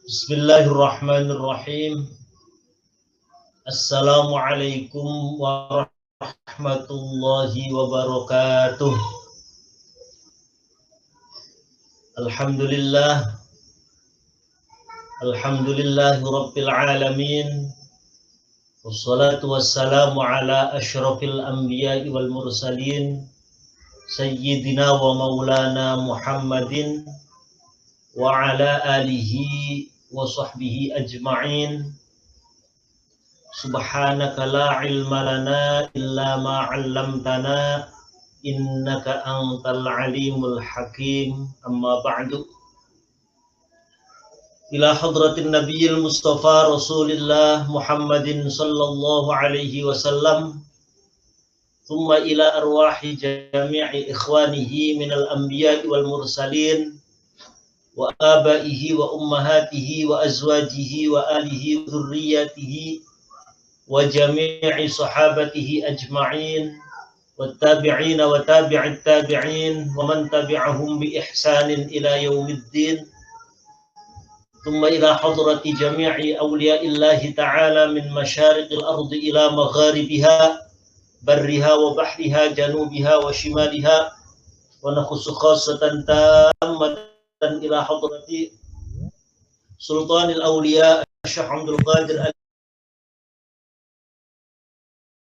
Bismillahirrahmanirrahim. Assalamualaikum warahmatullahi wabarakatuh. Alhamdulillahi rabbil alamin. Wassalatu wassalamu ala asyrafil anbiya'i wal mursalin sayyidina wa maulana Muhammadin wa ala alihi wa sahbihi ajma'in. Subhanaka la ilma lana illa ma 'allamtana innaka antal alimul hakim. Amma ba'du. Ila hadratin nabiyil mustafa rasulillah Muhammadin sallallahu alaihi wasallam, thumma ila arwahi jami'i ikhwanihi minal anbiya'i wal mursalin wa abaihi wa ummahatihi wa azwajihi wa alihi wa dhurriyyatihi wa jami'i sahabatihi ajma'in wa tabi'ina wa tabi'it tabi'in wa man tabi'ahum bi ihsanin ila yaumiddin. Thumma ila hadrati jami'i awliya'illahi ta'ala min masyariqil ardi ila magharibiha barriha wa bahriha janubiha wa shimaliha wa nakhussu khassatan tammatan ila hadrati sultanil awliya Syekh Abdul Qadir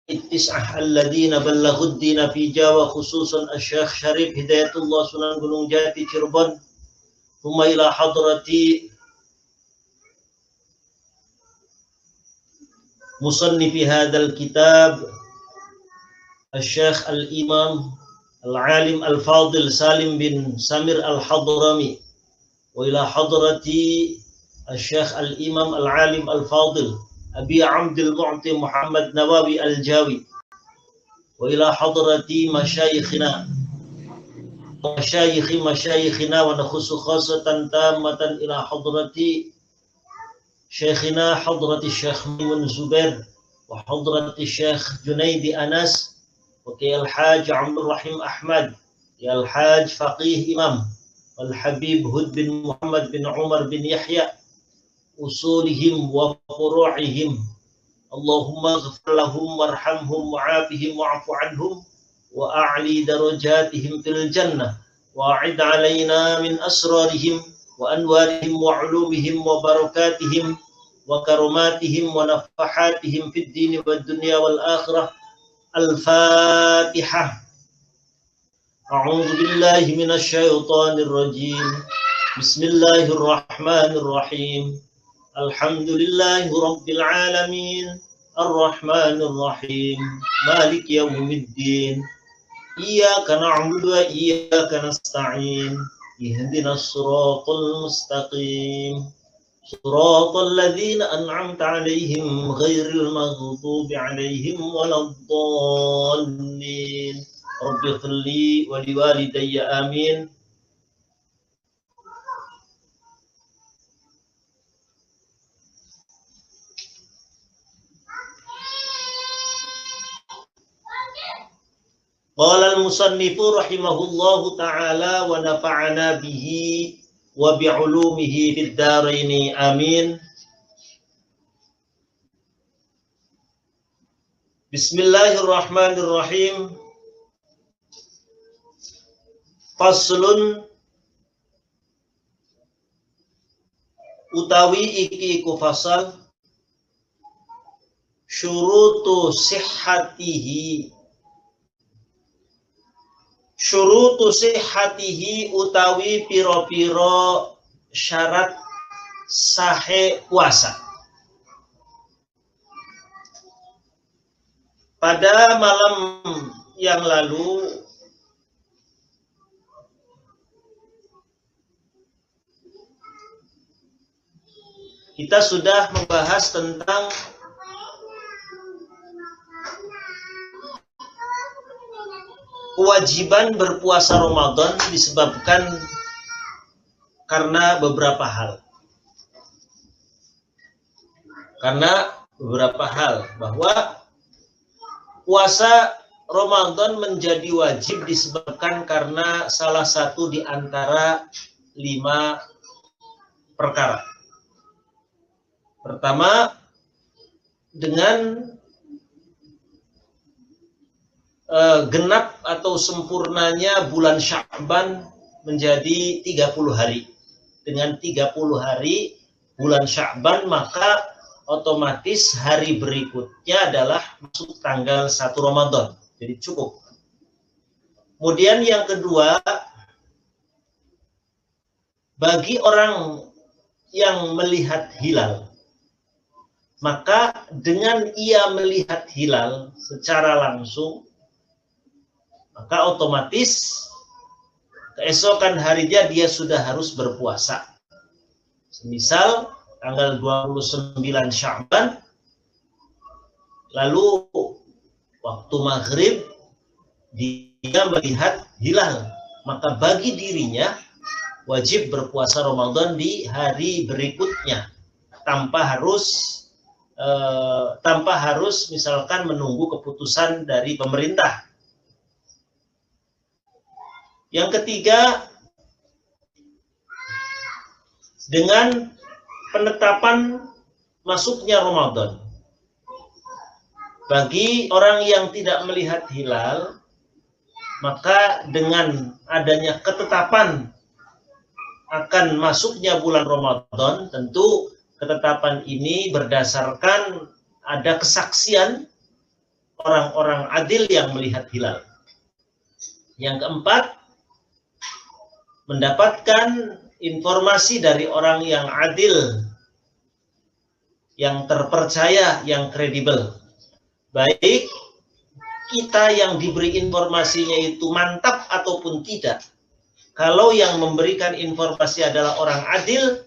al-Tis'ah alladhina ballaghud dina fi Jawa, khususan Syekh Syarif Hidayatullah Sunan Gunung Jati Cirebon. Thumma ila hadrati musannifi hadzal kitab Syekh al-Imam al-Alim al-Fadil Salim bin Samir al-Hadrami, wa ila hadrati Syekh al-Imam al-Alim al-Fadil Abi Abdul Mu'ti Muhammad Nawawi al-Jawi, wa ila hadrati masyayikhina wa nakhussu khassatan tammatan ila hadrati syekhina hadrati Syekh Maimun Zubair wa hadrati Syekh Junaidi Anas wa qiyal Haj Abdul Rahim Ahmad, ya al-Haj Faqih Imam wal Habib Hud bin Muhammad bin Umar bin Yahya, usulihim wa furu'ihim. Allahumma ighfir lahum warhamhum wa'afihim wa'fu anhum wa a'li darajatihim fil jannah wa a'id alaina min asrarihim wa anwarihim wa ulumihim wa barakatihim wa karumatihim wa nafahatihim fid dini wad dunya wal akhirah. Al-Fatihah. A'udzu billahi minasy syaithanir rajim. Bismillahirrahmanirrahim. Alhamdulillahi rabbil alamin. Ar-Rahmanir Rahim. Maliki yaumiddin. Iyyaka na'budu wa iyyaka nasta'in. Ihdinas siratal mustaqim. Siratal ladzina an'amta 'alaihim ghairil maghdubi 'alaihim waladdallin. Rabbighfir li wa liwalidayya amin. Qala al-musannifu rahimahullahu ta'ala wa nafa'ana bihi wa bi'ulumihi fid dharaini amin. Bismillahirrahmanirrahim. Faslun utawi iki iku fasal syurutu sihhatihi utawi piro-piro syarat sahe puasa. Pada malam yang lalu kita sudah membahas tentang kewajiban berpuasa Ramadan disebabkan karena beberapa hal. Bahwa puasa Ramadan menjadi wajib disebabkan karena salah satu di antara 5 perkara. Pertama, dengan genap atau sempurnanya bulan Sya'ban menjadi 30 hari. Dengan 30 hari bulan Sya'ban, maka otomatis hari berikutnya adalah masuk tanggal 1 Ramadan. Jadi cukup. Kemudian yang kedua, bagi orang yang melihat hilal, maka dengan ia melihat hilal secara langsung, maka otomatis keesokan harinya dia sudah harus berpuasa. Misal tanggal 29 Sya'ban, lalu waktu maghrib dia melihat hilal, maka bagi dirinya wajib berpuasa Ramadan di hari berikutnya tanpa harus misalkan menunggu keputusan dari pemerintah. Yang ketiga, dengan penetapan masuknya Ramadan. Bagi orang yang tidak melihat hilal, maka dengan adanya ketetapan akan masuknya bulan Ramadan, tentu ketetapan ini berdasarkan ada kesaksian orang-orang adil yang melihat hilal. Yang keempat, mendapatkan informasi dari orang yang adil, yang terpercaya, yang kredibel. Baik kita yang diberi informasinya itu mantap ataupun tidak. Kalau yang memberikan informasi adalah orang adil,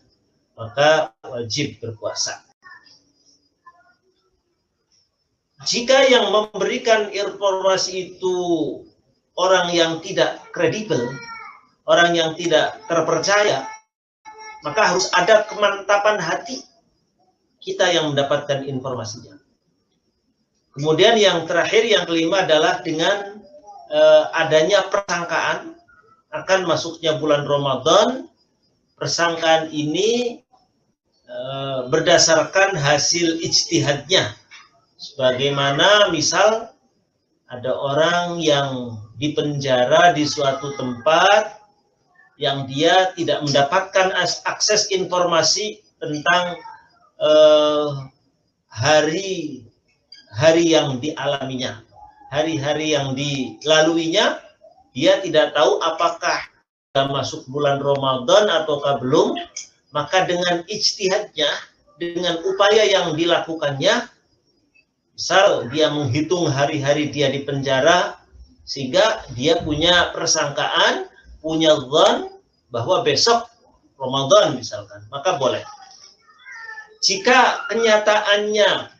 maka wajib berpuasa. Jika yang memberikan informasi itu orang yang tidak kredibel, orang yang tidak terpercaya, maka harus ada kemantapan hati kita yang mendapatkan informasinya. Kemudian yang terakhir, yang kelima adalah dengan adanya persangkaan akan masuknya bulan Ramadan. Persangkaan ini berdasarkan hasil ijtihadnya. Sebagaimana misal ada orang yang dipenjara di suatu tempat yang dia tidak mendapatkan akses informasi tentang hari yang dialaminya, hari-hari yang dilaluinya, dia tidak tahu apakah sudah masuk bulan Ramadan ataukah belum. Maka dengan ijtihadnya, dengan upaya yang dilakukannya, misal dia menghitung hari-hari dia di penjara, sehingga dia punya persangkaan, punya dzan bahwa besok Ramadan misalkan, maka boleh. Jika kenyataannya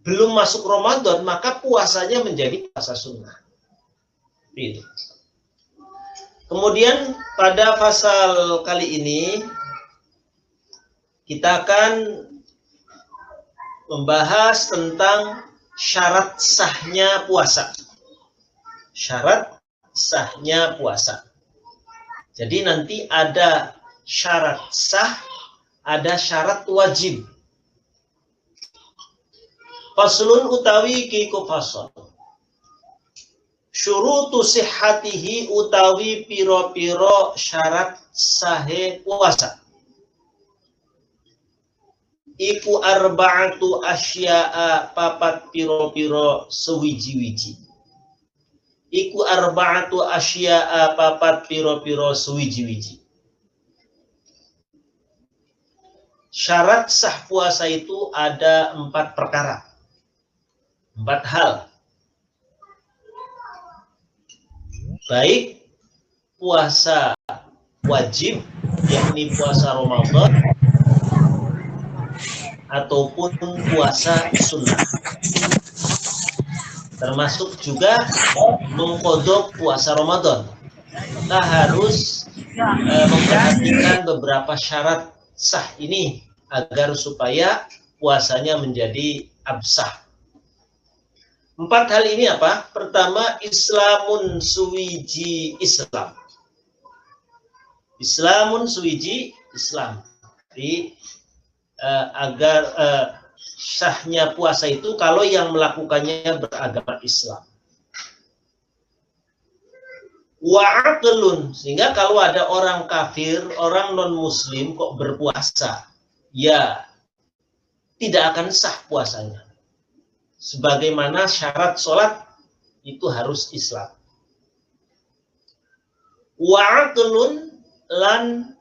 belum masuk Ramadan, maka puasanya menjadi puasa sunnah. Gitu. Kemudian pada pasal kali ini kita akan membahas tentang syarat sahnya puasa. Syarat sahnya puasa. Jadi nanti ada syarat sah, ada syarat wajib. Faslun utawi kiku fasal. Syurutu sihhatihi utawi piro-piro syarat sahe puasa. Iku arba'atu asya'a papat piro-piro sewiji-wiji. Iku arba'atu asya'a papat piro-piro sewiji-wiji. Syarat sah puasa itu ada 4 perkara. 4 hal. Baik puasa wajib, yakni puasa Ramadan, ataupun puasa sunnah. Termasuk juga mengqadha puasa Ramadan. Kita harus memperhatikan beberapa syarat sah ini agar supaya puasanya menjadi absah. 4 hal ini apa? Pertama, Islamun suwiji Islam. Islamun suwiji Islam. Jadi agar sahnya puasa itu kalau yang melakukannya beragama Islam. Wa'aqlun, sehingga kalau ada orang kafir, orang non-muslim kok berpuasa, ya tidak akan sah puasanya. Sebagaimana syarat sholat itu harus Islam. Wa'aqlun lan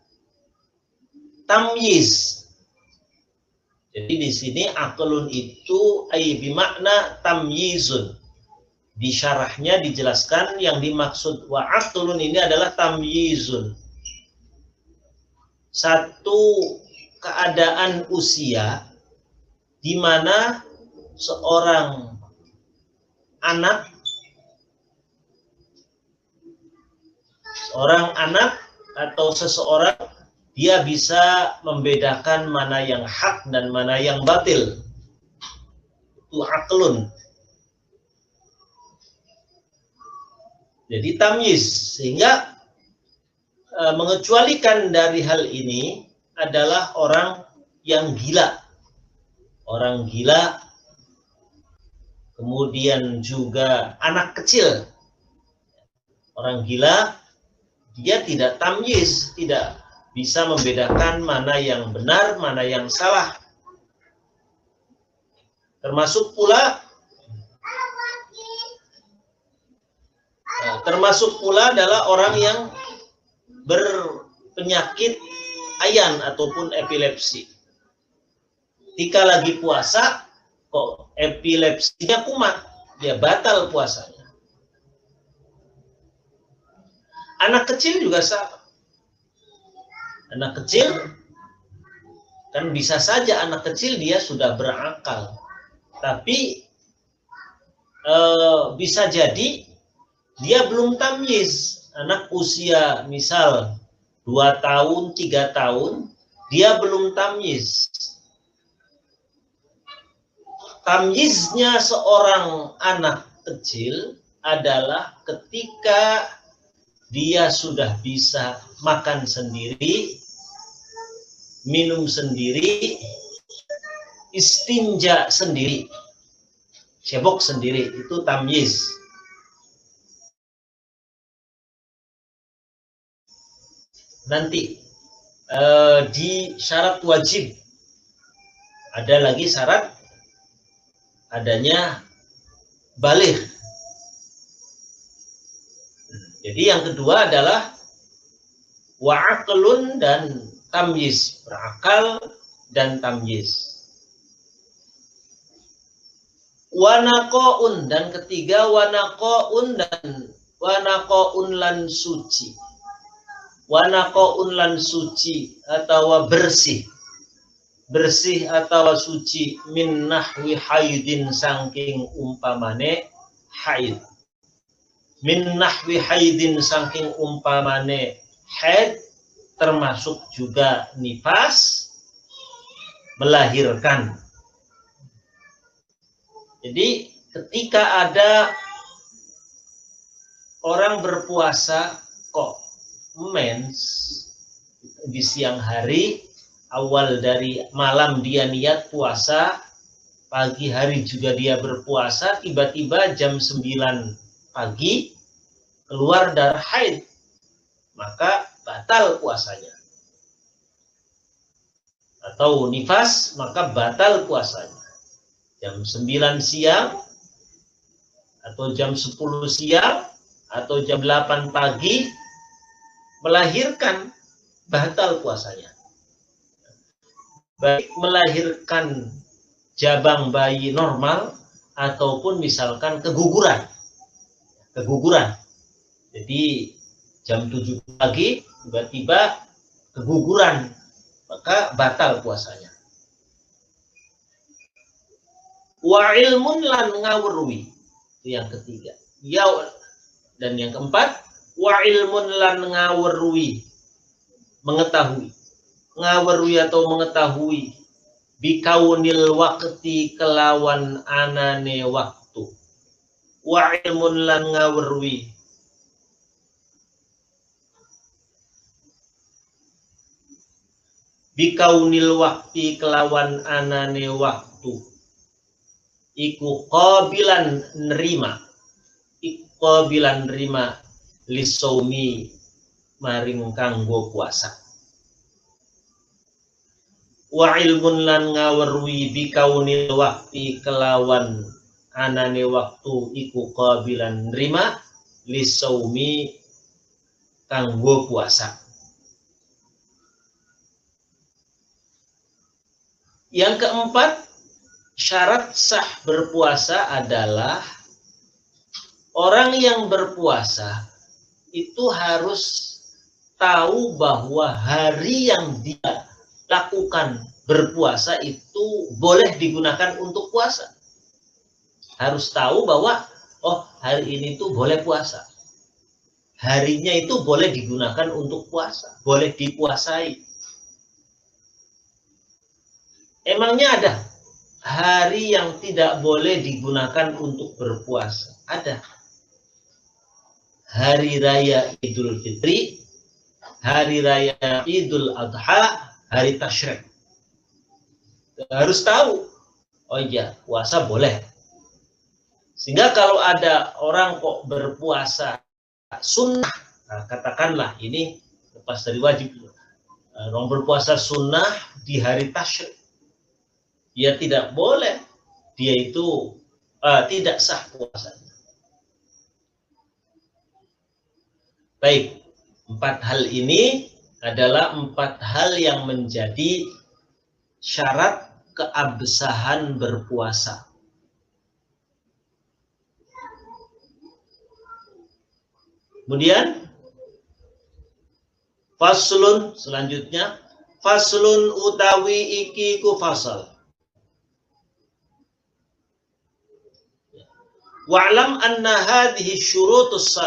tamyiz. Jadi di sini aqlun itu bimakna tamyizun. Di syarahnya dijelaskan yang dimaksud wa'aqlun ini adalah tamyizun. Satu keadaan usia di mana seorang anak atau seseorang dia bisa membedakan mana yang hak dan mana yang batil. Itu aqlun. Jadi tamyiz, sehingga mengecualikan dari hal ini adalah orang yang gila. Orang gila, kemudian juga anak kecil. Orang gila, dia tidak tamyiz, tidak bisa membedakan mana yang benar, mana yang salah. Termasuk pula adalah orang yang berpenyakit ayan ataupun epilepsi. Ketika lagi puasa, kok epilepsinya kumat, dia batal puasanya. Anak kecil juga sama. Anak kecil, kan bisa saja anak kecil dia sudah berakal. Tapi bisa jadi dia belum tamyiz. Anak usia misal 2 tahun, 3 tahun, dia belum tamyiz. Tamyiznya seorang anak kecil adalah ketika dia sudah bisa makan sendiri, minum sendiri, istinja sendiri, cebok sendiri, itu tamyiz. Nanti di syarat wajib ada lagi syarat adanya baligh. Jadi yang kedua adalah wa'aqlun dan tamyiz, berakal dan tamyiz. Wanaqo'un, dan ketiga wanaqo'un dan wanaqo'un lan suci. Wanaqo'un lan suci atau bersih. Bersih atau suci min nahwi haidin saking umpamane haid. Min nahwi haidin saking umpamane haid, termasuk juga nifas, melahirkan. Jadi ketika ada orang berpuasa kok mens di siang hari, awal dari malam dia niat puasa, pagi hari juga dia berpuasa, tiba-tiba jam 9 pagi keluar darah haid, maka batal puasanya. Atau nifas, maka batal puasanya. Jam 9 siang, atau jam 10 siang, atau jam 8 pagi, melahirkan, batal puasanya. Baik melahirkan jabang bayi normal, ataupun misalkan keguguran. Jadi jam 7 pagi, tiba-tiba keguguran, maka batal puasanya. Wa ilmun lan ngawruhi, itu yang ketiga. Ya, dan yang keempat, wa ilmun lan ngawruhi, mengetahui. Ngawruhi atau mengetahui bikaunil waqti kelawan anane waktu. Wa ilmun lan ngawruhi, bikaunil wakti kelawan anane waktu iku qabilan nerima lisaumi maring kanggo puasa. Wa ilmun lan ngawerui bikaunil wakti kelawan anane waktu iku qabilan nerima lisaumi kanggo puasa. Yang keempat, syarat sah berpuasa adalah orang yang berpuasa itu harus tahu bahwa hari yang dia lakukan berpuasa itu boleh digunakan untuk puasa. Harus tahu bahwa oh, hari ini tuh boleh puasa. Harinya itu boleh digunakan untuk puasa, boleh dipuasai. Emangnya ada hari yang tidak boleh digunakan untuk berpuasa? Ada. Hari Raya Idul Fitri, Hari Raya Idul Adha, Hari Tasyrik. Harus tahu, oh iya, puasa boleh. Sehingga kalau ada orang kok berpuasa sunnah, nah, katakanlah ini lepas dari wajib, orang berpuasa sunnah di hari tasyrik, ya tidak boleh, dia itu tidak sah puasanya. Baik, 4 hal ini adalah 4 hal yang menjadi syarat keabsahan berpuasa. Kemudian faslun selanjutnya, faslun utawi iki ku fasal. Wa'lam anna hadhihi syurutus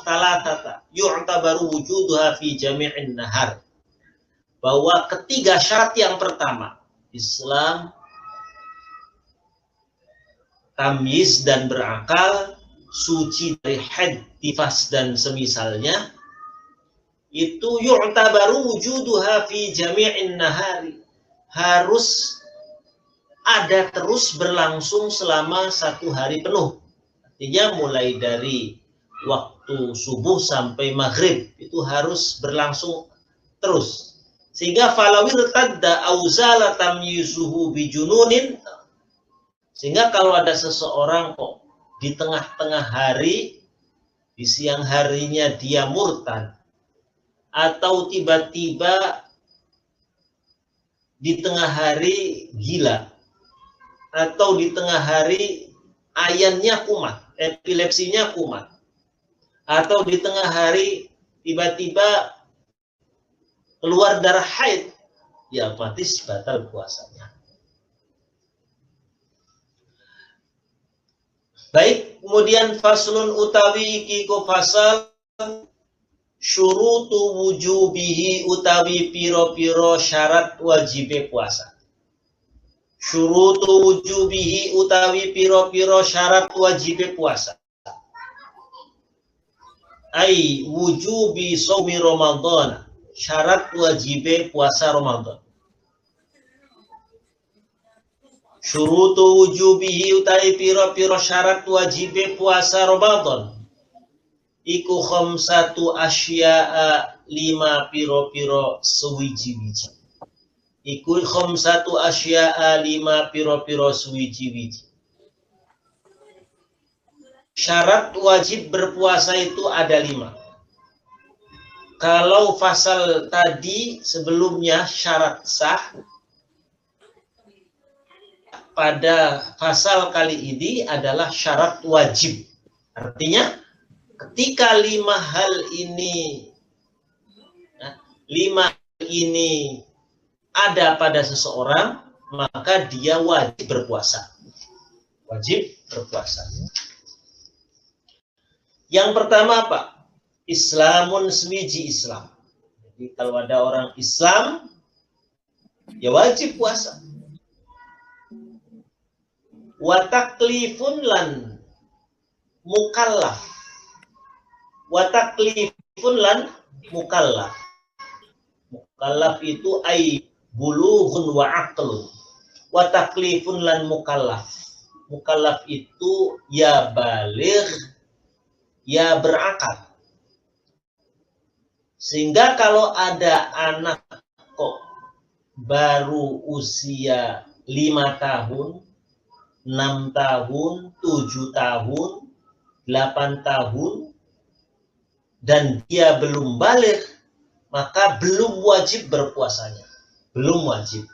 thalathata yu'tabaru wujuduha fi jami'in nahar. Bahwa ketiga syarat yang pertama, Islam, tamyiz dan berakal, suci dari haid, tifas dan semisalnya, itu yu'tabaru wujuduha fi jami'in nahari, harus ada terus berlangsung selama 1 hari penuh. Artinya mulai dari waktu subuh sampai maghrib itu harus berlangsung terus. Sehingga falawir tadda auzala tamyizuhu bijununin, sehingga kalau ada seseorang kok di tengah-tengah hari, di siang harinya dia murtad, atau tiba-tiba di tengah hari gila, atau di tengah hari ayannya kumat, epilepsinya kumat, atau di tengah hari tiba-tiba keluar darah haid, ya otomatis batal puasanya. Baik, kemudian faslun utawi iki ku fasal syurutu wujubihi utawi piro-piro syarat wajibe puasa. Syurutu wujubihi utawi piro-piro syarat wajibe puasa. Ai wujubi shaumi Ramadan, syarat wajibe puasa Ramadan. Syurutu wujubihi utawi piro-piro syarat wajibe puasa Ramadan. Iku khamsatu asya'a 5 piro-piro suwiji-wiji. Iku khamsatu asya'a 5 piro-piro suwiji-wiji. Syarat wajib berpuasa itu ada 5. Kalau fasal tadi sebelumnya syarat sah, pada fasal kali ini adalah syarat wajib. Artinya ketika 5 hal ini ada pada seseorang, maka dia wajib berpuasa. Wajib berpuasa. Yang pertama apa? Islamun swiji Islam. Jadi kalau ada orang Islam, ya wajib puasa. Wa taklifun lan mukallaf. Wa taklifun lan mukallaf. Mukallaf itu ai bulughun wa aqlun. Wa taklifun lan mukallaf. Mukallaf itu ya baligh, ya berakal. Sehingga kalau ada anak kok baru usia 5 tahun, 6 tahun, 7 tahun, 8 tahun, dan dia belum baligh, maka belum wajib berpuasanya. Belum wajib.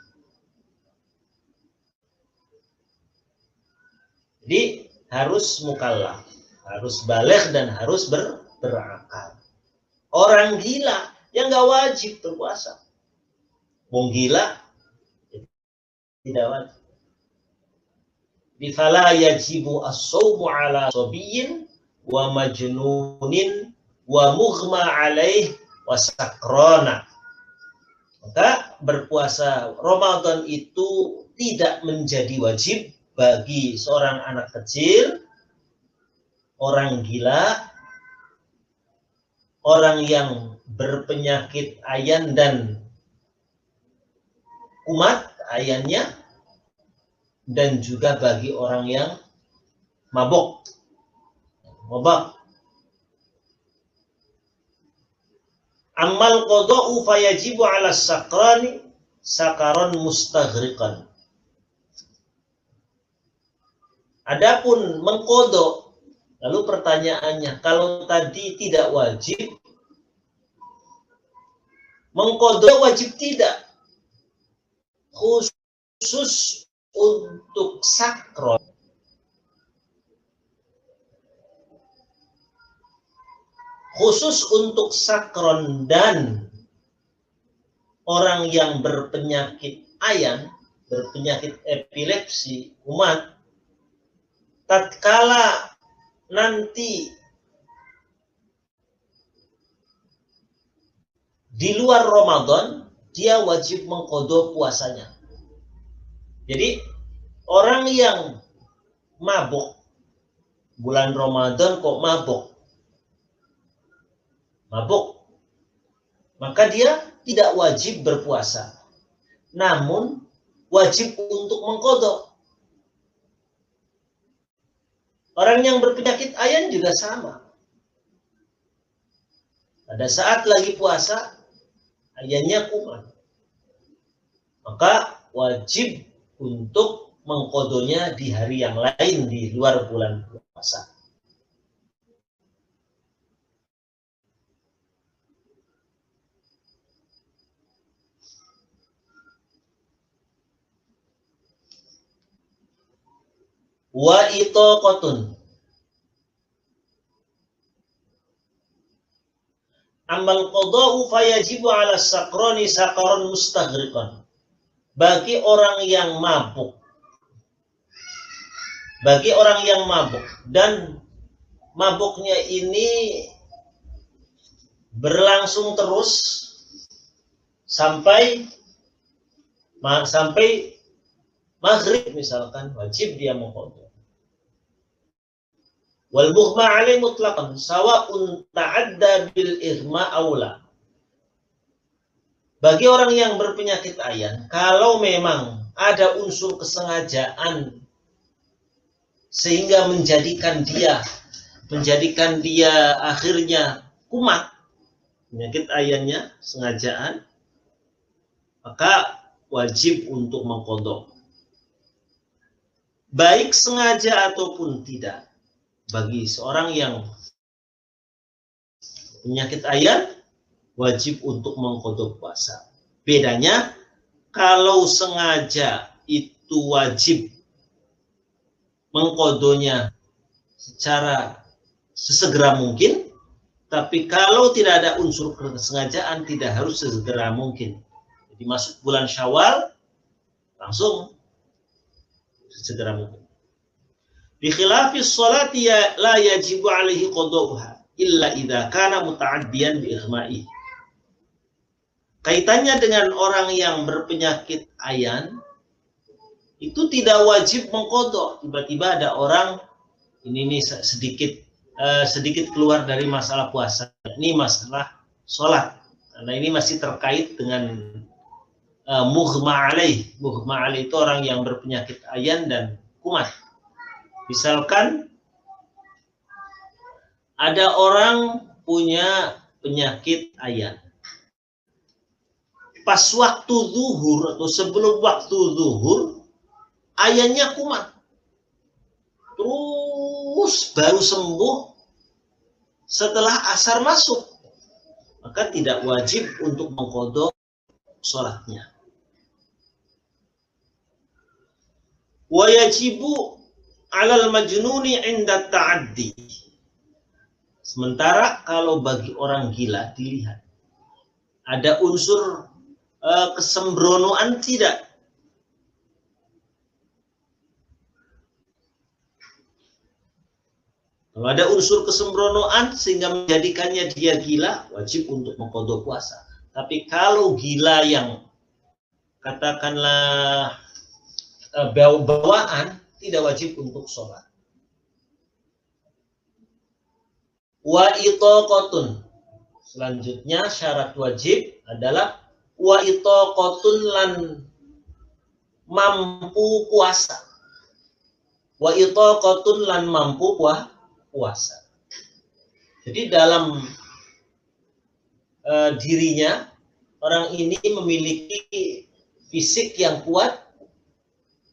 Jadi harus mukallaf, harus baligh dan harus berakal. Orang gila yang nggak wajib berpuasa. Wong gila tidak wajib. Bifala yajibu as-sawmu ala sabiyyin wa majnunin wa mughma alaih wa sakrana. Maka berpuasa Ramadan itu tidak menjadi wajib bagi seorang anak kecil, orang gila, orang yang berpenyakit ayan dan kumat ayannya, dan juga bagi orang yang mabok. Amal qada'u fayajibu 'ala sakrani sakaron mustaghriqan. Adapun mengkodok, lalu pertanyaannya, kalau tadi tidak wajib, mengkodok wajib tidak? Khusus untuk sakron. Khusus untuk sakron dan orang yang berpenyakit ayan, berpenyakit epilepsi, kumat, tatkala nanti di luar Ramadan, dia wajib mengqadha puasanya. Jadi orang yang mabuk bulan Ramadan kok mabuk, maka dia tidak wajib berpuasa, namun wajib untuk mengqadha. Orang yang berpenyakit ayan juga sama. Pada saat lagi puasa, ayannya kumat, maka wajib untuk mengqadhanya di hari yang lain di luar bulan puasa. Wa itaqatun. Amal qada'u fayajibu 'ala sakrani sakaron mustaghriqan. Bagi orang yang mabuk. Bagi orang yang mabuk dan mabuknya ini berlangsung terus sampai maghrib misalkan, wajib dia mengqadha. Wal mughma 'alaihi mutlaqan sawa'un ta'adda bil ighma aula. Bagi orang yang berpenyakit ayan, kalau memang ada unsur kesengajaan sehingga menjadikan dia akhirnya kumat, penyakit ayannya sengajaan, maka wajib untuk mengqadha. Baik sengaja ataupun tidak. Bagi seorang yang penyakit ayan, wajib untuk mengqadha puasa. Bedanya, kalau sengaja itu wajib mengqadhanya secara sesegera mungkin, tapi kalau tidak ada unsur kesengajaan, tidak harus sesegera mungkin. Jadi masuk bulan Syawal, langsung sesegera mungkin. Bi khilafis sholati la yajibu alaihi qada'uha illa idza kana muta'addiyan bi ighma'i. Kaitannya dengan orang yang berpenyakit ayan, itu tidak wajib mengqadha. Tiba-tiba ada orang ini sedikit sedikit keluar dari masalah puasa. Ini masalah sholat. Karena ini masih terkait dengan mughma alaih. Mughma alaih itu orang yang berpenyakit ayan dan kumat. Misalkan ada orang punya penyakit ayan. Pas waktu zuhur atau sebelum waktu zuhur, ayannya kumat. Terus baru sembuh setelah asar masuk. Maka tidak wajib untuk mengqadha sholatnya. Wa yajibu 'alal majnuni 'inda ta'addi. Sementara kalau bagi orang gila dilihat ada unsur kesembronoan tidak. Kalau ada unsur kesembronoan sehingga menjadikannya dia gila, wajib untuk mengqadha puasa. Tapi kalau gila yang katakanlah bawaan, tidak wajib untuk sholat. Wa itaqatun. Selanjutnya syarat wajib adalah wa itaqatun lan mampu puasa. Wa itaqatun lan mampu puasa. Jadi dalam dirinya orang ini memiliki fisik yang kuat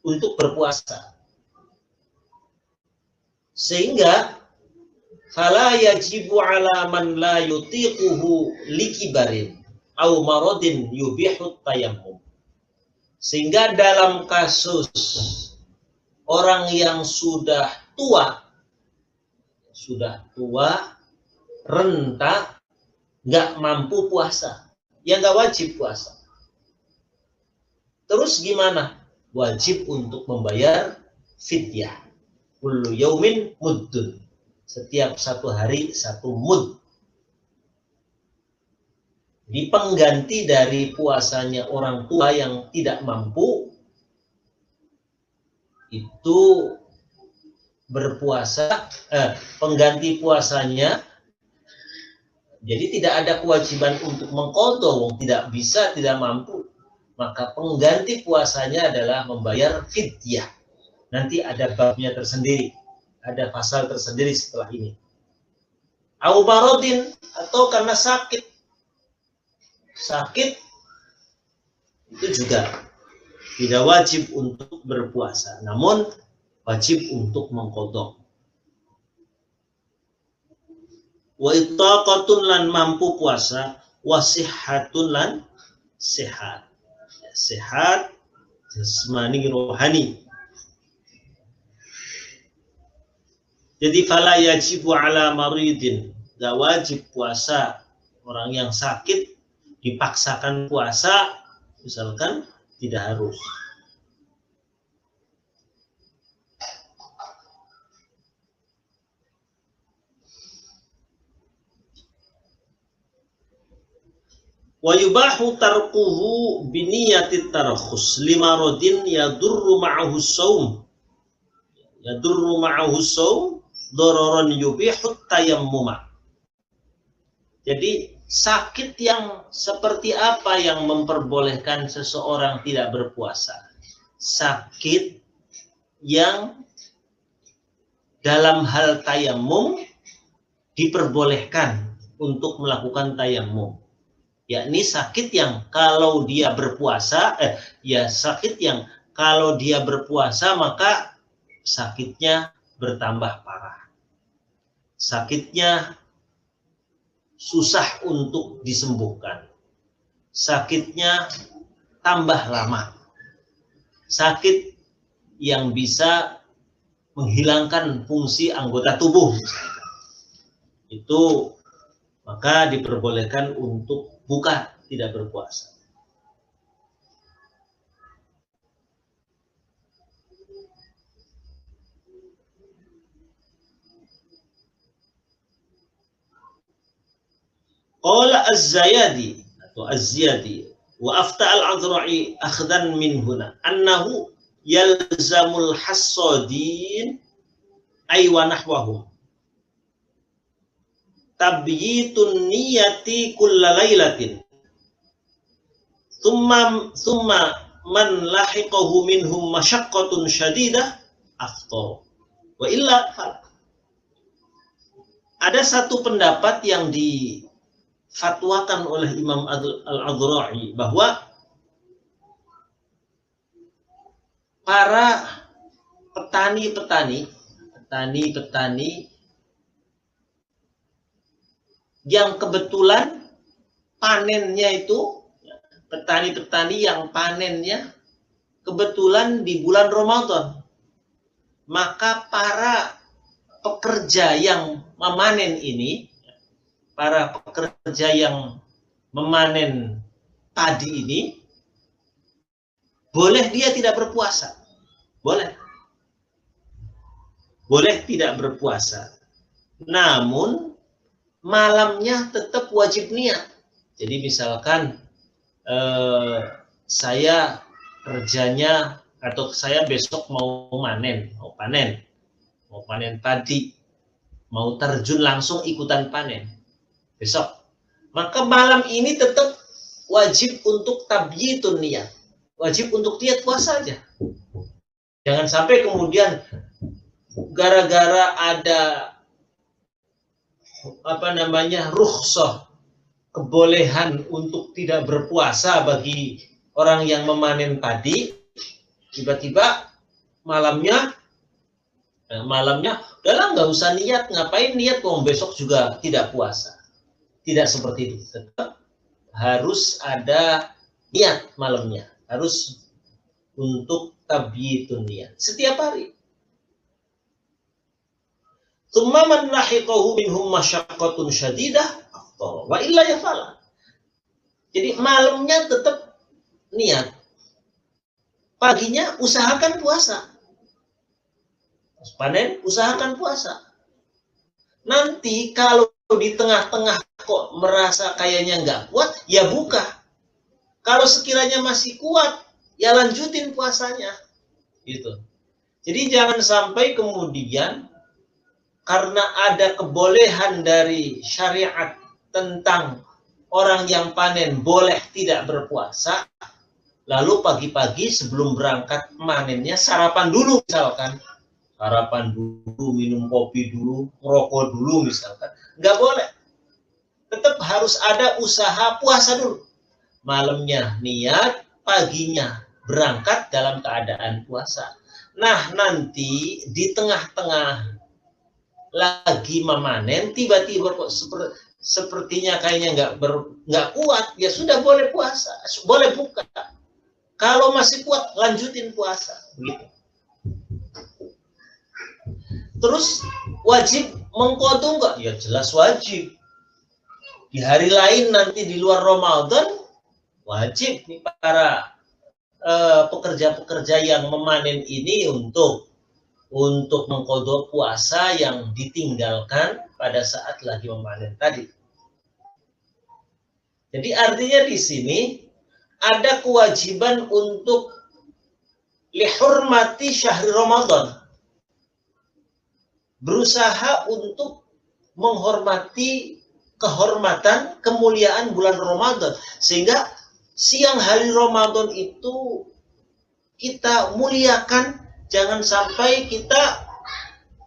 untuk berpuasa. Sehingga fala yajibu 'ala man la yutiquhu likibarin au maradin yubihu tayammum. Sehingga dalam kasus orang yang sudah tua, renta, nggak mampu puasa, ya nggak wajib puasa. Terus gimana? Wajib untuk membayar fidyah. Kullu yaumin muddun. Setiap satu hari satu mud. Di pengganti dari puasanya orang tua yang tidak mampu, itu berpuasa, pengganti puasanya, jadi tidak ada kewajiban untuk mengqadha, tidak bisa, tidak mampu, maka pengganti puasanya adalah membayar fidyah. Nanti ada babnya tersendiri, ada pasal tersendiri setelah ini. Au maradin, atau karena sakit itu juga tidak wajib untuk berpuasa, namun wajib untuk mengqadha. Wa itaqatun lan mampu puasa, wa sihhatun lan sehat. Sehat jasmani rohani. Jadi fala yajibu 'ala maridin, enggak wajib puasa orang yang sakit dipaksakan puasa, misalkan tidak harus. Wa yubahu tarkuhu biniyati tarakhus limaradin yadurru ma'ahu shaum. Yadurru ma'ahu shaum dararan yubihu tayammuma. Jadi sakit yang seperti apa yang memperbolehkan seseorang tidak berpuasa? Sakit yang dalam hal tayammum diperbolehkan untuk melakukan tayammum. Yakni sakit yang kalau dia berpuasa, sakit yang kalau dia berpuasa maka sakitnya bertambah parah. Sakitnya susah untuk disembuhkan. Sakitnya tambah lama. Sakit yang bisa menghilangkan fungsi anggota tubuh. Itu maka diperbolehkan untuk buka, tidak berpuasa. Qala az-Zayadi atau az-Ziyadi wa afta al-Azra'i akhdan min huna annahu yalzamul hassadin ay wa nahwahum. tabyitun niyati kulla lailatin thumma man lahiqahu minhum masyaqqatun syadidah aftar wa illa fal. Ada satu pendapat yang difatwakan oleh Imam Al-Adhra'i bahwa para petani yang kebetulan panennya itu, petani-petani yang panennya kebetulan di bulan Ramadan, maka para pekerja yang memanen ini, para pekerja yang memanen padi ini, boleh dia tidak berpuasa. Boleh tidak berpuasa. Namun malamnya tetap wajib niat. Jadi misalkan saya kerjanya atau saya besok mau panen padi, mau terjun langsung ikutan panen besok, maka malam ini tetap wajib untuk tabyitun niyat, wajib untuk niat puasa aja. Jangan sampai kemudian gara-gara ada rukhsah, kebolehan untuk tidak berpuasa bagi orang yang memanen padi, tiba-tiba malamnya udahlah nggak usah niat, ngapain niat, besok juga tidak puasa. Tidak seperti itu. Tetap harus ada niat malamnya, harus untuk tabyitun niyat setiap hari. Tsumma man lahiqahu minhum masyaqqatun syadidah aftar wa illa yafala. Jadi malamnya tetap niat, paginya usahakan puasa. Panen, usahakan puasa. Nanti kalau di tengah-tengah kok merasa kayaknya nggak kuat, ya buka. Kalau sekiranya masih kuat, ya lanjutin puasanya. Gitu. Jadi jangan sampai kemudian karena ada kebolehan dari syariat tentang orang yang panen boleh tidak berpuasa, lalu pagi-pagi sebelum berangkat manennya sarapan dulu misalkan. Sarapan dulu, minum kopi dulu, ngerokok dulu misalkan. Nggak boleh. Tetap harus ada usaha puasa dulu. Malamnya niat, paginya berangkat dalam keadaan puasa. Nah, nanti di tengah-tengah lagi memanen, tiba-tiba kok sepertinya kayaknya nggak kuat, ya sudah boleh puasa, boleh buka. Kalau masih kuat, lanjutin puasa. Begitu. Terus wajib mengqadha enggak? Ya jelas wajib. Di hari lain nanti di luar Ramadan wajib nih para pekerja-pekerja yang memanen ini untuk mengqadha puasa yang ditinggalkan pada saat lagi memanen tadi. Jadi artinya di sini ada kewajiban untuk lihurmati syahri Ramadan. Berusaha untuk menghormati kehormatan, kemuliaan bulan Ramadan. Sehingga siang hari Ramadan itu kita muliakan. Jangan sampai kita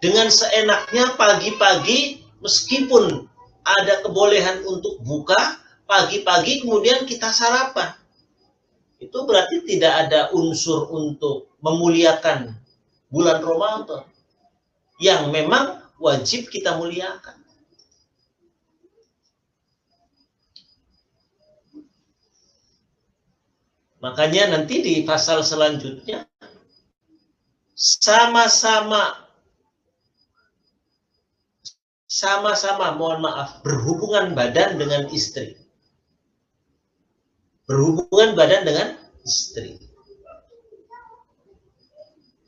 dengan seenaknya pagi-pagi, meskipun ada kebolehan untuk buka, pagi-pagi kemudian kita sarapan. Itu berarti tidak ada unsur untuk memuliakan bulan Ramadan yang memang wajib kita muliakan. Makanya nanti di pasal selanjutnya sama-sama mohon maaf berhubungan badan dengan istri. Berhubungan badan dengan istri.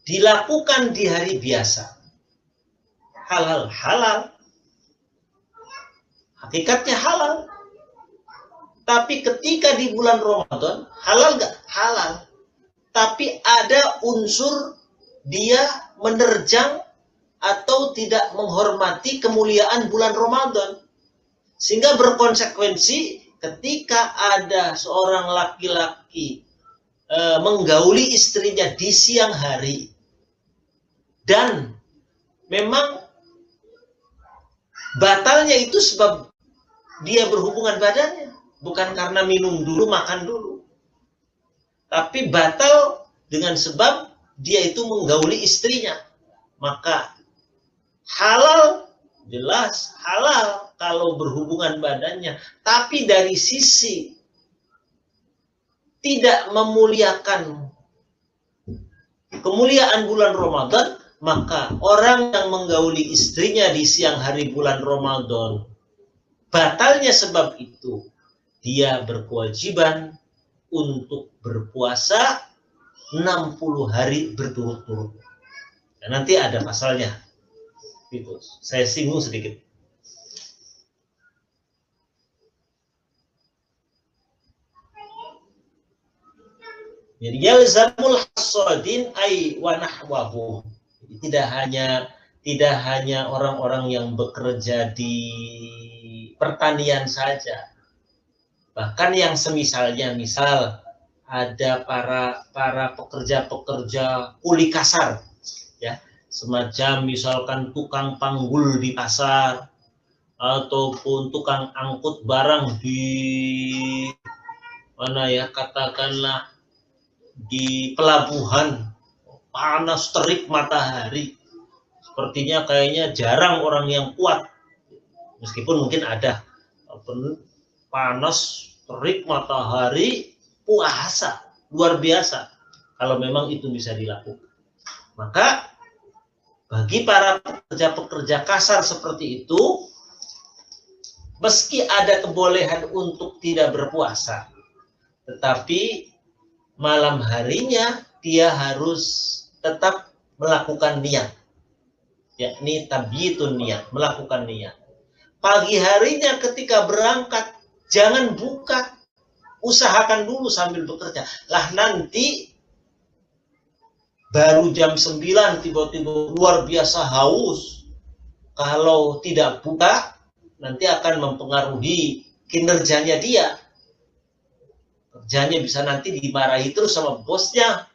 Dilakukan di hari biasa. Halal. Hakikatnya halal. Tapi ketika di bulan Ramadan, halal nggak? Halal. Tapi ada unsur dia menerjang atau tidak menghormati kemuliaan bulan Ramadan. Sehingga berkonsekuensi ketika ada seorang laki-laki menggauli istrinya di siang hari dan memang batalnya itu sebab dia berhubungan badannya, bukan karena minum dulu, makan dulu, tapi batal dengan sebab dia itu menggauli istrinya. Maka halal, jelas halal kalau berhubungan badannya, tapi dari sisi tidak memuliakan kemuliaan bulan Ramadan, maka orang yang menggauli istrinya di siang hari bulan Ramadan, batalnya sebab itu dia berkewajiban untuk berpuasa 60 hari berturut-turut. Dan nanti ada pasalnya. Itu saya singgung sedikit. Jadi yalzamul hasadin ay wa nahwahu. Tidak hanya orang-orang yang bekerja di pertanian saja. Bahkan yang semisalnya, misal ada para pekerja-pekerja kuli kasar, ya, semacam misalkan tukang panggul di pasar ataupun tukang angkut barang di mana ya, katakanlah di pelabuhan, panas terik matahari, sepertinya kayaknya jarang orang yang kuat, meskipun mungkin ada, panas terik matahari puasa luar biasa kalau memang itu bisa dilakukan. Maka bagi para pekerja-pekerja kasar seperti itu, meski ada kebolehan untuk tidak berpuasa, tetapi malam harinya dia harus tetap melakukan niat, yakni tabyitun niat, melakukan niat. Pagi harinya ketika berangkat, jangan buka, usahakan dulu sambil bekerja. Lah nanti baru jam 9 tiba-tiba luar biasa haus. Kalau tidak buka, nanti akan mempengaruhi kinerjanya dia. Kerjanya bisa nanti dimarahi terus sama bosnya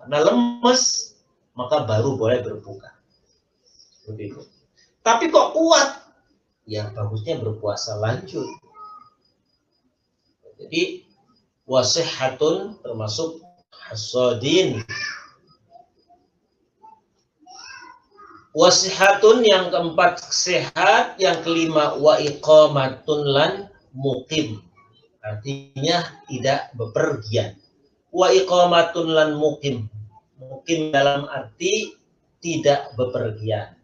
karena lemes, maka baru boleh berbuka. Begitu. Tapi kok kuat? Ya bagusnya berpuasa lanjut. Jadi wasihatun termasuk hasadin. Wasihatun yang keempat sehat, yang kelima wa iqamatun lan muqim. Artinya tidak bepergian. Wa iqamatun lan muqim. Muqim dalam arti tidak bepergian.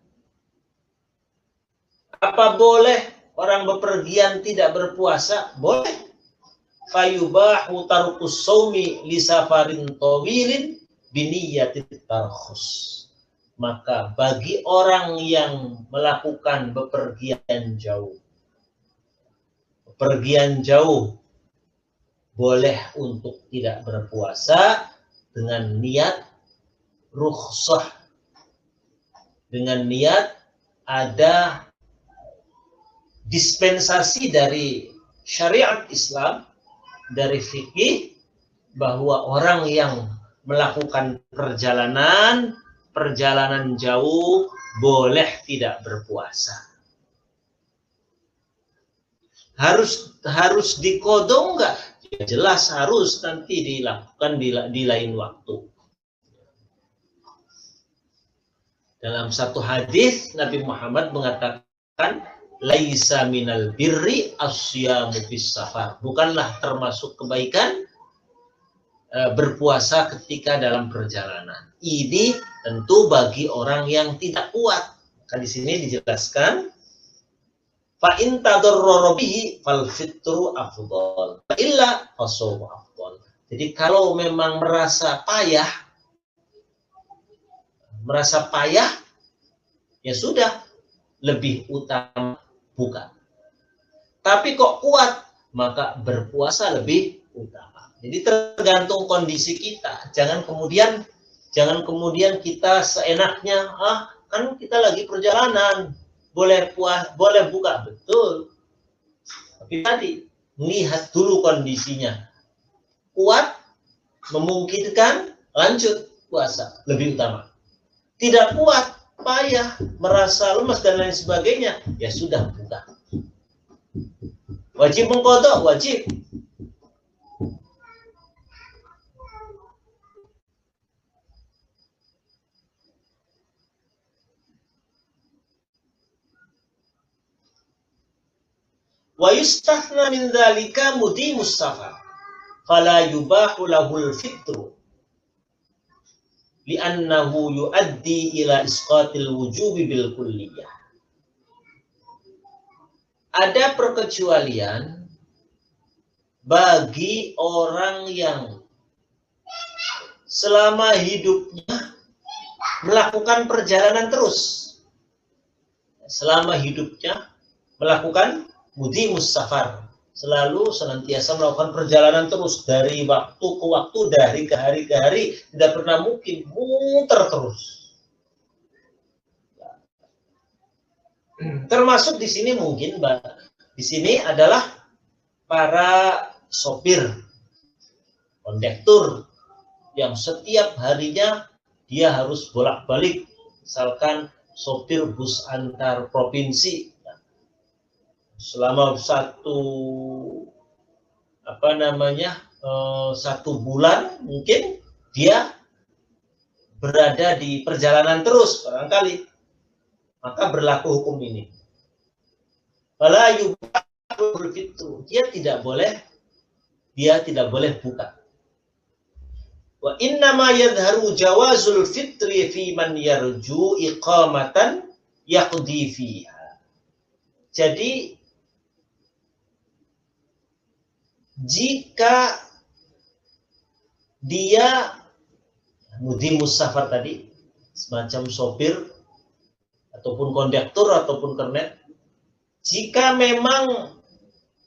Apa boleh orang bepergian tidak berpuasa? Boleh. Fayubahu tarukus saumi li safarin tawilin biniyatit tarkhus. Maka bagi orang yang melakukan bepergian jauh, boleh untuk tidak berpuasa dengan niat rukhsah, dengan niat ada dispensasi dari syariat Islam, dari fikih, bahwa orang yang melakukan perjalanan jauh boleh tidak berpuasa. Harus dikodong enggak? Ya jelas harus, nanti dilakukan di lain waktu. Dalam satu hadis Nabi Muhammad mengatakan, laisa minal birri asyamu fis safar. Bukanlah termasuk kebaikan berpuasa ketika dalam perjalanan. Ini tentu bagi orang yang tidak kuat. Maka di sini dijelaskan, fa in tadarrara bihi fal fitru afdal, fa illa fasawmu afdal. Jadi kalau memang merasa payah, ya sudah, lebih utama buka. Tapi kok kuat, maka berpuasa lebih utama. Jadi tergantung kondisi kita. Jangan kemudian kita seenaknya, kan kita lagi perjalanan, boleh buka, betul. Tapi tadi, lihat dulu kondisinya. Kuat, memungkinkan, lanjut puasa, lebih utama. Tidak kuat, payah, merasa lemas dan lain sebagainya, ya sudah buka. Wajib mengqadha, wajib. Wa yustathna min dzalika mudimus safar fala yubahu lahul fitru li'annahu yuaddi ila isqatil wujubi bil kulliyah. Ada perkecualian bagi orang yang selama hidupnya melakukan perjalanan terus. Selama hidupnya melakukan mudimus safar, selalu senantiasa melakukan perjalanan terus dari waktu ke waktu, dari ke hari, tidak pernah mungkin muter terus. Termasuk di sini mungkin, di sini adalah para sopir, kondektur yang setiap harinya dia harus bolak-balik, misalkan sopir bus antar provinsi. Selama satu bulan mungkin dia berada di perjalanan terus barangkali, maka berlaku hukum ini. Fala yubahul fitru, dia tidak boleh buka. Wa innama yadharu jawazul fitri fi man yarju iqamatan yaqdi fiha. Jadi jika dia mudimus safar tadi, semacam sopir ataupun kondektur ataupun kernet, jika memang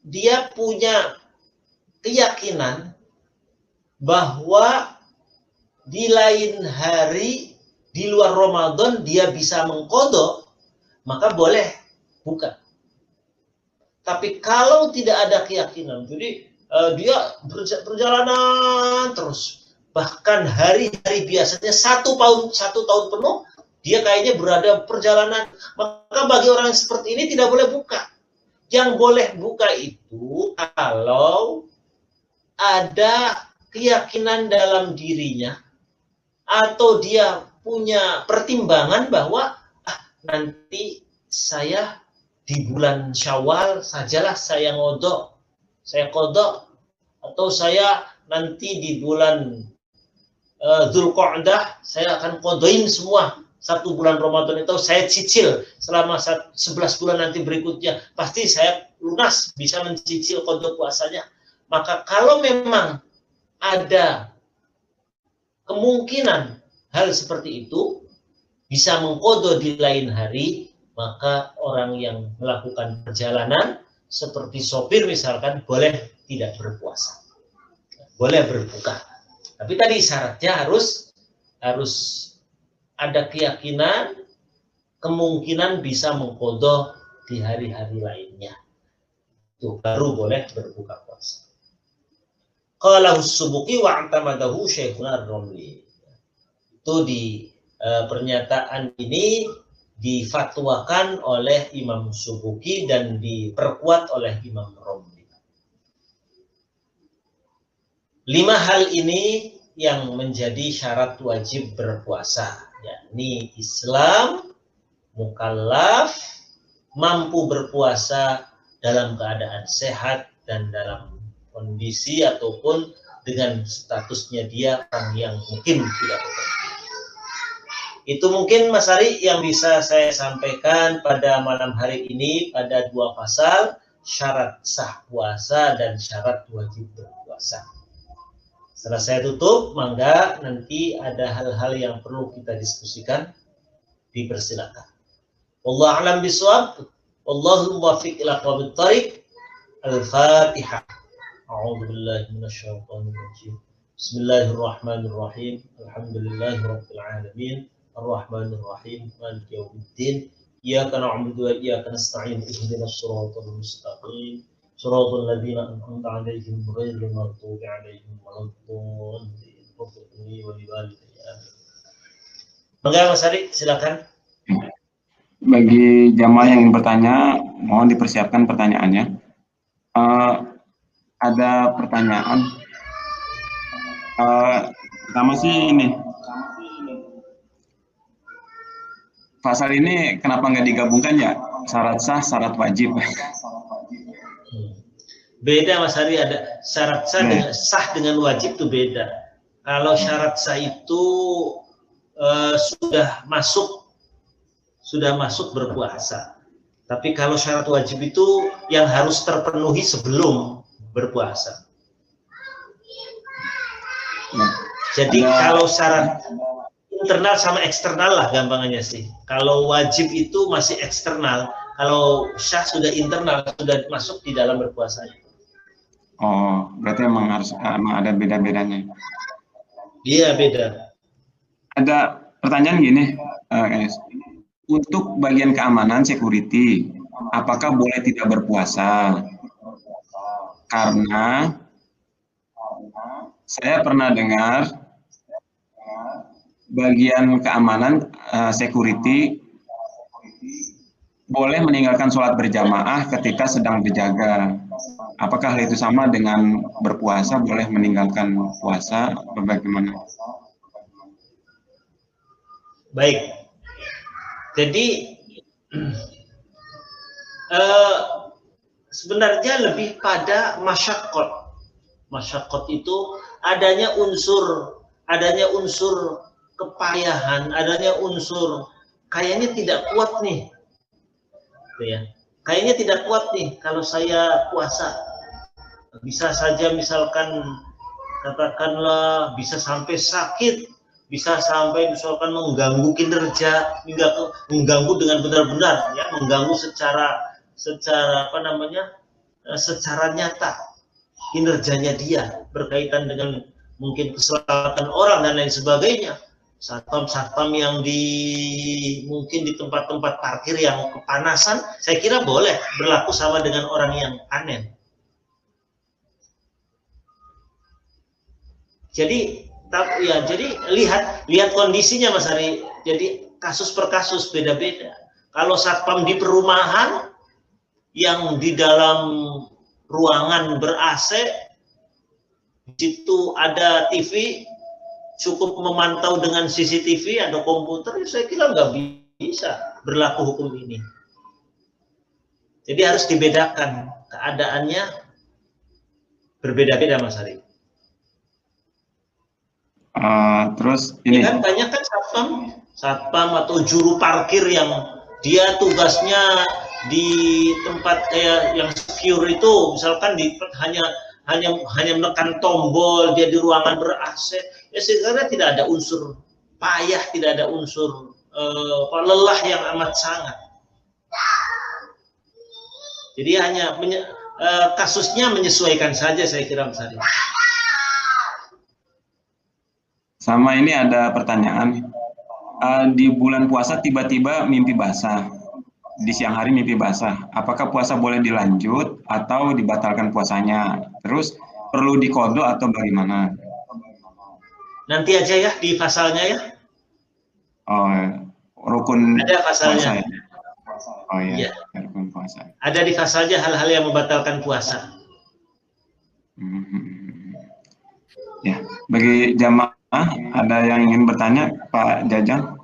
dia punya keyakinan bahwa di lain hari di luar Ramadan dia bisa mengqadha, maka boleh buka. Tapi kalau tidak ada keyakinan, jadi dia perjalanan terus, bahkan hari-hari biasanya satu tahun penuh dia kayaknya berada perjalanan, maka bagi orang yang seperti ini tidak boleh buka. Yang boleh buka itu kalau ada keyakinan dalam dirinya atau dia punya pertimbangan bahwa nanti saya di bulan Syawal sajalah saya qadha, atau saya nanti di bulan Dzulqa'dah saya akan qadhain semua. Satu bulan Ramadan itu saya cicil selama 11 bulan nanti berikutnya, pasti saya lunas bisa mencicil qadha puasanya. Maka kalau memang ada kemungkinan hal seperti itu bisa mengqadha di lain hari, maka orang yang melakukan perjalanan seperti sopir misalkan boleh tidak berpuasa, boleh berbuka. Tapi tadi syaratnya harus ada keyakinan kemungkinan bisa mengqadha di hari-hari lainnya, itu baru boleh berbuka puasa. Qalahu Subuki wa i'tamadahu Syekhuna Ar-Ramli. Itu di pernyataan ini difatwakan oleh Imam Subuki dan diperkuat oleh Imam Ramli. 5 hal ini yang menjadi syarat wajib berpuasa, yakni Islam, mukallaf, mampu berpuasa dalam keadaan sehat dan dalam kondisi ataupun dengan statusnya dia orang yang mungkin tidak bekerja. Itu mungkin Mas Ari yang bisa saya sampaikan pada malam hari ini pada 2 pasal, syarat sah puasa dan syarat wajib berpuasa. Setelah saya tutup, mangga nanti ada hal-hal yang perlu kita diskusikan, dipersilakan. Wallahu a'lam bishawab. Wallahu muwaffiq ila aqwamit thariq. Al-Fatihah. A'udzu billahi minasyaitonir rajim. Bismillahirrahmanirrahim. Alhamdulillahirabbil alamin. Ar-Rahmanir Rahim. Maliki yaumiddin. Iyyaka na'budu wa iyyaka nasta'in. Ihdinas siratal mustaqim. Shiratal ladzina an'amta 'alaihim ghairil maghdubi 'alaihim waladdallin. Mangga Mas Ari, silakan. Bagi jamaah yang ingin bertanya, mohon dipersiapkan pertanyaannya. Ada pertanyaan. Pertama sih ini. Pasal ini kenapa nggak digabungkan ya? Syarat sah, syarat wajib. Beda Mas Ari, ada syarat sah dengan sah dengan wajib itu beda. Kalau syarat sah itu sudah masuk berpuasa. Tapi kalau syarat wajib itu yang harus terpenuhi sebelum berpuasa. Jadi kalau syarat internal sama eksternal lah gampangannya sih. Kalau wajib itu masih eksternal, kalau syah sudah internal, sudah masuk di dalam berpuasanya. Oh, berarti emang ada beda-bedanya. Iya, beda. Ada pertanyaan gini, untuk bagian keamanan security, apakah boleh tidak berpuasa? Karena saya pernah dengar bagian keamanan security boleh meninggalkan sholat berjamaah ketika sedang berjaga. Apakah hal itu sama dengan berpuasa, boleh meninggalkan puasa, atau bagaimana? Baik. Jadi sebenarnya lebih pada masyaqqat. Masyaqqat itu adanya unsur kepayahan, adanya unsur kayaknya tidak kuat nih. Ya. Kayaknya tidak kuat nih kalau saya puasa. Bisa saja misalkan katakanlah bisa sampai sakit, bisa sampai misalkan mengganggu kinerja, mengganggu dengan benar-benar ya, mengganggu secara secara nyata kinerjanya dia berkaitan dengan mungkin keselamatan orang dan lain sebagainya. Satpam yang mungkin di tempat-tempat parkir yang kepanasan, saya kira boleh berlaku sama dengan orang yang panen. Jadi lihat kondisinya Mas Ari. Jadi kasus per kasus beda-beda. Kalau satpam di perumahan yang di dalam ruangan ber-AC, di situ ada TV, cukup memantau dengan CCTV atau komputer, saya kira nggak bisa berlaku hukum ini. Jadi harus dibedakan, keadaannya berbeda-beda Mas Ari. Terus ini kan banyak kan satpam atau juru parkir yang dia tugasnya di tempat kayak yang secure itu, misalkan hanya menekan tombol, dia di ruangan ber-AC, ya sebenarnya tidak ada unsur payah, tidak ada unsur lelah yang amat sangat. Jadi hanya kasusnya menyesuaikan saja, saya kira Mas Adi. Sama ini ada pertanyaan, di bulan puasa tiba-tiba mimpi basah, di siang hari mimpi basah, apakah puasa boleh dilanjut atau dibatalkan puasanya? Terus perlu diqodho atau bagaimana? Nanti aja ya di pasalnya ya. Oh, rukun ada pasalnya. Puasa ya? Oh iya, ya. Rukun puasa. Ada di pasalnya hal-hal yang membatalkan puasa. Ya, bagi jamaah ada yang ingin bertanya, Pak Jajang?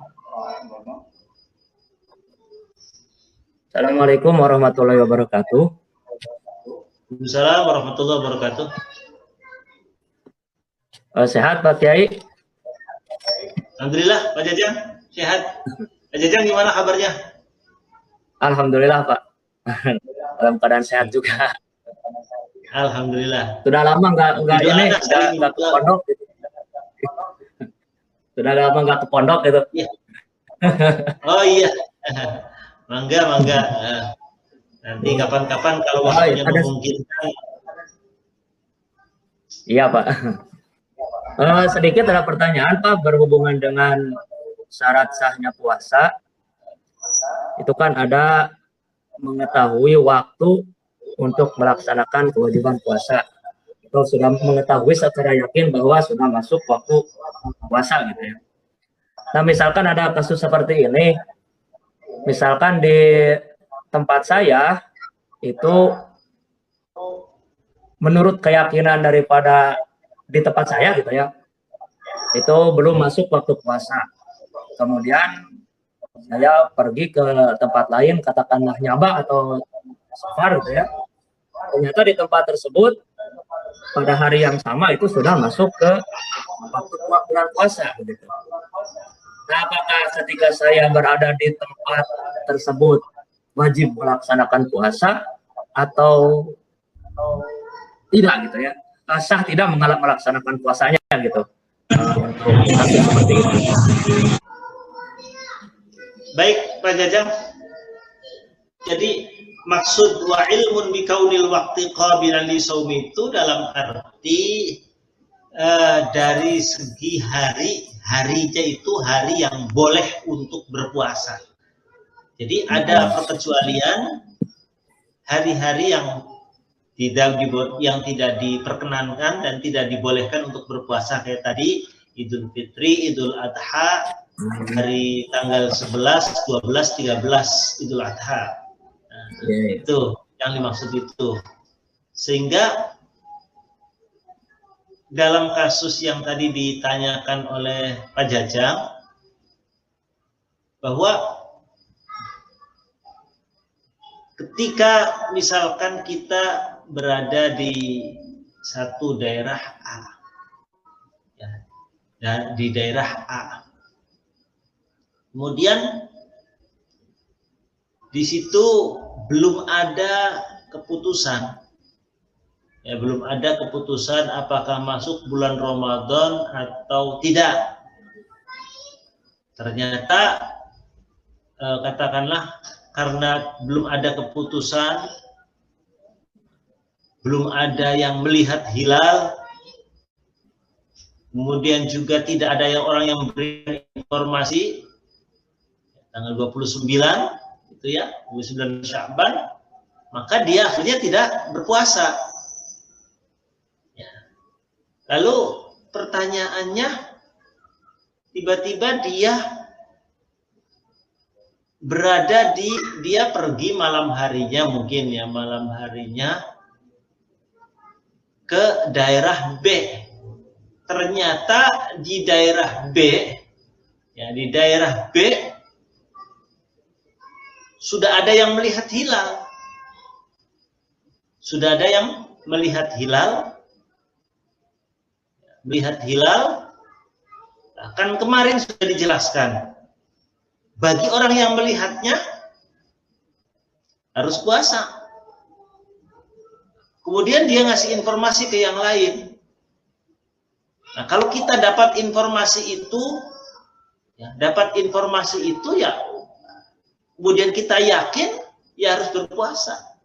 Assalamualaikum warahmatullahi wabarakatuh. Waalaikumsalam warahmatullahi wabarakatuh. Sehat Pak Kiai? Alhamdulillah Pak Jajang sehat. Pak Jajang gimana kabarnya? Alhamdulillah Pak. Dalam keadaan sehat juga. Alhamdulillah. Sudah lama nggak ke pondok. Gitu. Sudah lama nggak ke pondok gitu. Ya. Oh iya. Mangga. Nanti kapan-kapan kalau waktunya memungkinkan. Iya Pak. Sedikit ada pertanyaan Pak berhubungan dengan syarat sahnya puasa. Itu kan ada mengetahui waktu untuk melaksanakan kewajiban puasa, atau sudah mengetahui secara yakin bahwa sudah masuk waktu puasa gitu ya. Nah, misalkan ada kasus seperti ini, misalkan di tempat saya itu menurut keyakinan daripada di tempat saya gitu ya, itu belum masuk waktu puasa. Kemudian saya pergi ke tempat lain, katakanlah Nyaba atau Safar gitu ya. Ternyata di tempat tersebut pada hari yang sama itu sudah masuk ke waktu bulan puasa gitu. Nah, apakah ketika saya berada di tempat tersebut wajib melaksanakan puasa atau tidak gitu ya? Sah tidak melaksanakan puasanya gitu. Untuk kasus seperti itu. Baik, Pak Jajang. Jadi maksud wa ilmun bi kaunil waqti qabilan li shaumi itu dalam arti dari segi harinya itu hari yang boleh untuk berpuasa. Jadi ada perkecualian hari-hari yang tidak diperkenankan dan tidak dibolehkan untuk berpuasa, kayak tadi Idul Fitri, Idul Adha, hari tanggal 11, 12, 13 Idul Adha. Nah, itu yang dimaksud itu. Sehingga dalam kasus yang tadi ditanyakan oleh Pak Jajang, bahwa ketika misalkan kita berada di satu daerah A, ya, dan di daerah A, kemudian di situ belum ada keputusan, ya, belum ada keputusan apakah masuk bulan Ramadan atau tidak. Ternyata katakanlah karena belum ada keputusan, belum ada yang melihat hilal, kemudian juga tidak ada orang yang memberi informasi, tanggal 29 itu ya, 29 Sya'ban, maka dia akhirnya tidak berpuasa. Ya. Lalu pertanyaannya, tiba-tiba dia pergi malam harinya, mungkin ya malam harinya ke daerah B. Ternyata di daerah B, ya di daerah B sudah ada yang melihat hilal. Sudah ada yang melihat hilal. Melihat hilal, kan kemarin sudah dijelaskan. Bagi orang yang melihatnya harus puasa. Kemudian dia ngasih informasi ke yang lain. Nah, kalau kita dapat informasi itu, ya, kemudian kita yakin, ya harus berpuasa.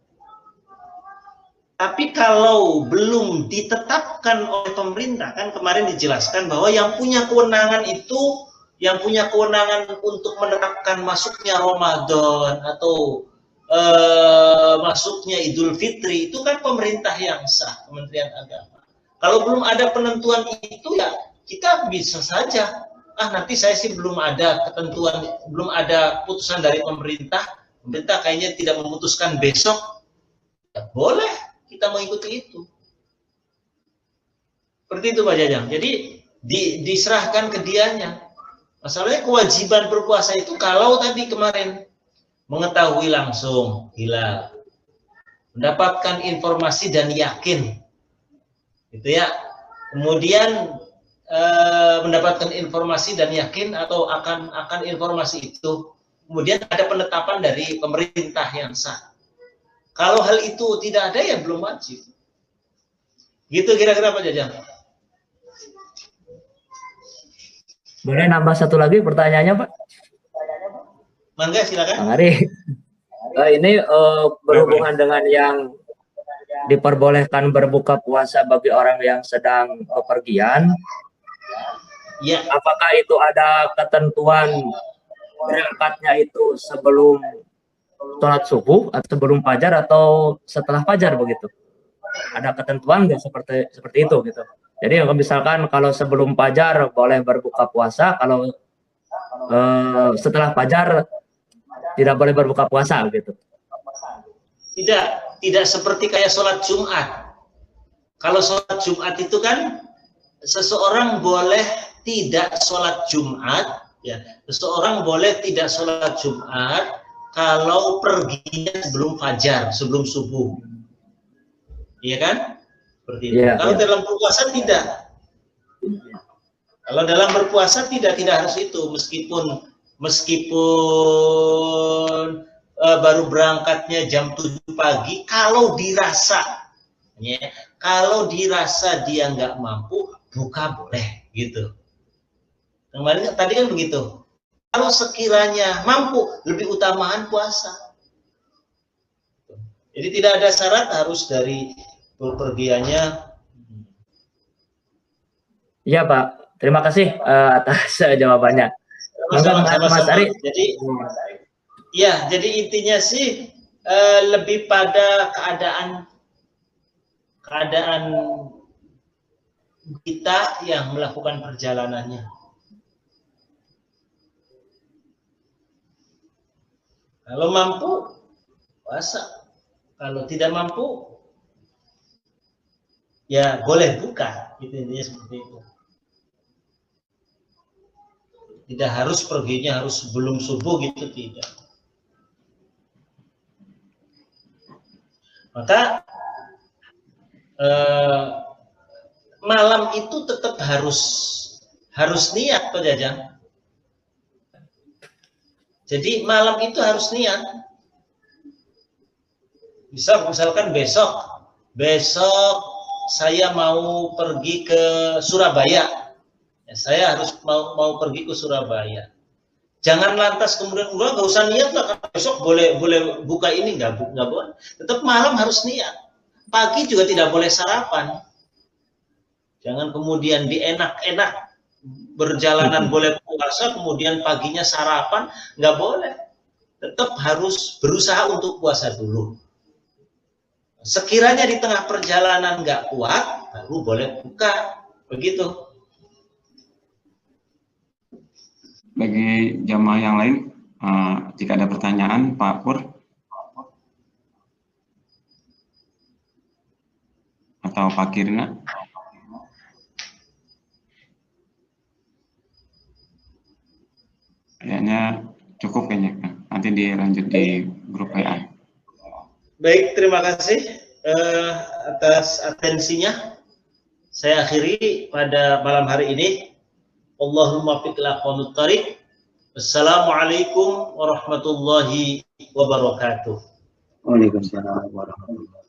Tapi kalau belum ditetapkan oleh pemerintah, kan kemarin dijelaskan bahwa yang punya kewenangan itu, yang punya kewenangan untuk menerapkan masuknya Ramadan atau masuknya Idul Fitri itu kan pemerintah yang sah, Kementerian Agama. Kalau belum ada penentuan itu, ya kita bisa saja, nanti saya sih belum ada ketentuan, belum ada putusan dari pemerintah kayaknya tidak memutuskan besok, ya boleh kita mengikuti itu. Seperti itu Pak Jajang. Jadi diserahkan ke dianya. Masalahnya kewajiban berpuasa itu kalau tadi kemarin mengetahui langsung hilal, mendapatkan informasi dan yakin, gitu ya. Kemudian mendapatkan informasi dan yakin atau akan informasi itu, kemudian ada penetapan dari pemerintah yang sah. Kalau hal itu tidak ada, ya belum wajib. Gitu kira-kira Pak Jajang. Boleh nambah satu lagi pertanyaannya Pak? Mangga silakan. Bang Ari, ini berhubungan dengan yang diperbolehkan berbuka puasa bagi orang yang sedang bepergian. Ya. Apakah itu ada ketentuan berangkatnya itu sebelum sholat subuh atau sebelum fajar atau setelah fajar begitu? Ada ketentuan nggak seperti itu gitu? Jadi misalkan kalau sebelum fajar boleh berbuka puasa, kalau setelah fajar tidak boleh berbuka puasa gitu. Tidak seperti kayak sholat Jumat. Kalau sholat Jumat itu kan seseorang boleh tidak sholat Jumat, ya. Seseorang boleh tidak sholat Jumat kalau perginya sebelum fajar, sebelum subuh, iya kan? Seperti itu. Yeah, kalau dalam berpuasa tidak. Kalau dalam berpuasa tidak harus itu, meskipun baru berangkatnya jam 7 pagi, kalau dirasa, ya, kalau dirasa dia nggak mampu, buka boleh, gitu. Kemarin tadi kan begitu. Kalau sekiranya mampu, lebih utamaan puasa. Jadi tidak ada syarat harus dari bepergiannya. Iya Pak, terima kasih atas jawabannya. Sama-sama. Mas Ari. Jadi intinya sih lebih pada keadaan kita yang melakukan perjalanannya. Kalau mampu puasa, kalau tidak mampu ya boleh buka, gitu intinya seperti itu. Tidak harus perginya harus sebelum subuh gitu, tidak. Maka malam itu tetap harus niat, Pak Jajang. Jadi malam itu harus niat. Misalkan besok saya mau pergi ke Surabaya. Ya, saya harus mau pergi ke Surabaya. Jangan lantas kemudian nggak usah niat lah, besok boleh buka ini, nggak boleh. Tetap malam harus niat. Pagi juga tidak boleh sarapan. Jangan kemudian dienak-enak berjalanan boleh puasa, kemudian paginya sarapan, nggak boleh. Tetap harus berusaha untuk puasa dulu. Sekiranya di tengah perjalanan nggak kuat, baru boleh buka, begitu. Bagi jamaah yang lain, jika ada pertanyaan, Pak Pur atau Pak Kirna. Kayaknya cukup kayaknya. Nanti dilanjut di grup WA. Baik, terima kasih atas atensinya. Saya akhiri pada malam hari ini. Allahumma fiq laqamut tariq. Wassalamualaikum warahmatullahi wabarakatuh. Waalaikumsalam warahmatullahi wabarakatuh.